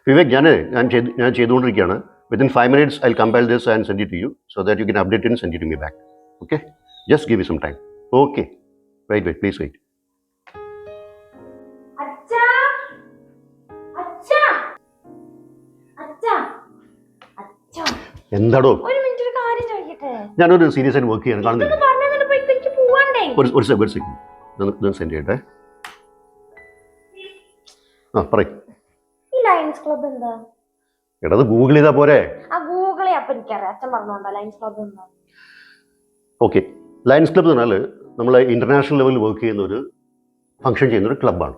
വിവേക്, ഞാൻ ചെയ്തുകൊണ്ടിരിക്കുകയാണ്. Within 5 minutes, I'll compile this and send it to you so that you can update it and send it to me back. Okay? Just give me some time. Okay. Wait, please wait. അച്ഛാ അച്ഛാ അച്ഛാ അച്ഛാ എന്താടോ? ഒരു minute ഒരു കാര്യം ചോദിക്കട്ടെ. ഞാനൊരു സീരിയസ് ആയിട്ട് വർക്ക് ചെയ്യാണ്, കാണുന്നില്ല. പറഞ്ഞിട്ട് പോയി എനിക്ക് പോവാണ്ടേ. ഒരു സെക്കൻഡ് ഇതൊന്ന് സെൻഡ് ചെയ്യട്ടെ. പറയും. ഈ ലയൺസ് ക്ലബ് എന്താ? എടാ, അത് ഗൂഗിൾ ചെയ്താൽ പോരെ? ആ ഗൂഗിളെ അപ്പൊ എനിക്കറിയാം. അച്ഛൻ പറഞ്ഞോണ്ടാ ലയൺസ് ക്ലബ് എന്താ? ഓക്കെ, ലയൺസ് ക്ലബ്ബ് എന്ന് പറഞ്ഞാൽ നമ്മൾ ഇന്റർനാഷണൽ ലെവലിൽ വർക്ക് ചെയ്യുന്ന ഒരു ഫങ്ഷൻ ചെയ്യുന്ന ഒരു ക്ലബ്ബാണ്.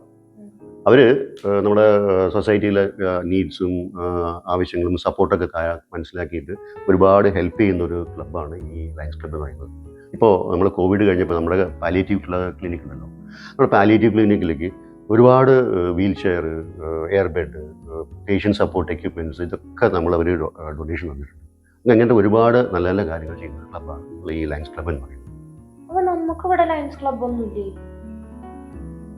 അവർ നമ്മുടെ സൊസൈറ്റിയിലെ നീഡ്സും ആവശ്യങ്ങളും സപ്പോർട്ടൊക്കെ മനസ്സിലാക്കിയിട്ട് ഒരുപാട് ഹെൽപ്പ് ചെയ്യുന്ന ഒരു ക്ലബ്ബാണ് ഈ ലയൺസ് ക്ലബ്ബ് എന്ന് പറയുന്നത്. ഇപ്പോൾ നമ്മൾ കോവിഡ് കഴിഞ്ഞപ്പോൾ നമ്മുടെ പാലിയേറ്റീവ് ക്ലിനിക് ഉണ്ടല്ലോ, നമ്മുടെ പാലിയേറ്റീവ് ക്ലിനിക്കിലേക്ക് ഒരുപാട് wheel chair, air bed, patient support equipments, ഇതൊക്കെ അവർ ഡൊണേഷൻ വന്നിട്ടുണ്ട്. അങ്ങനത്തെ ഒരുപാട് നല്ല നല്ല കാര്യങ്ങൾ ചെയ്യുന്ന ഒരു ക്ലബ്ബാണ് ഈ ലയൺസ് ക്ലബ്ബ് എന്ന് പറയുന്നത്. അപ്പോൾ നമുക്ക് ഇവിടെ ലയൺസ് ക്ലബ്ബ് ഒന്നും ഇല്ലേ?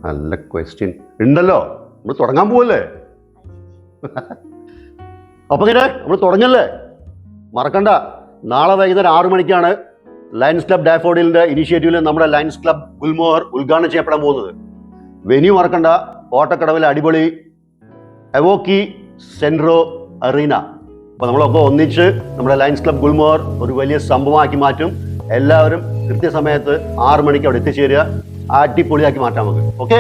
നല്ല ക്വസ്റ്റ്യൻ. ഉണ്ടല്ലോ, നമ്മൾ തുടങ്ങാൻ പോവല്ലേ. അപ്പോൾ ഇങ്ങനെ നമ്മൾ തുടങ്ങല്ലേ, മറക്കണ്ട. നാളെ വൈകുന്നേരം 6 മണിക്കാണ് ലയൺസ് ക്ലബ് ഡാഫോഡിലിൻ്റെ ഇനിഷ്യേറ്റീവിൽ നമ്മുടെ ലയൺസ് ക്ലബ് ഗുൽമോഹർ ഉദ്ഘാടനം ചെയ്യപ്പെടാൻ പോകുന്നത്. വെന്യൂ മറക്കണ്ട, കോട്ടക്കടവിലെ അടിപൊളി എവോക്കി സെൻട്രോ അറീന. അപ്പോൾ നമ്മളൊക്കെ ഒന്നിച്ച് നമ്മുടെ ലയൺസ് ക്ലബ് ഗുൽമോഹർ ഒരു വലിയ സംഭവമാക്കി മാറ്റും. എല്ലാവരും കൃത്യസമയത്ത് 6 മണിക്ക് അവിടെ എത്തിച്ചേരുക, അടിപൊളിയാക്കി മാറ്റാം നമുക്ക്. ഓക്കെ.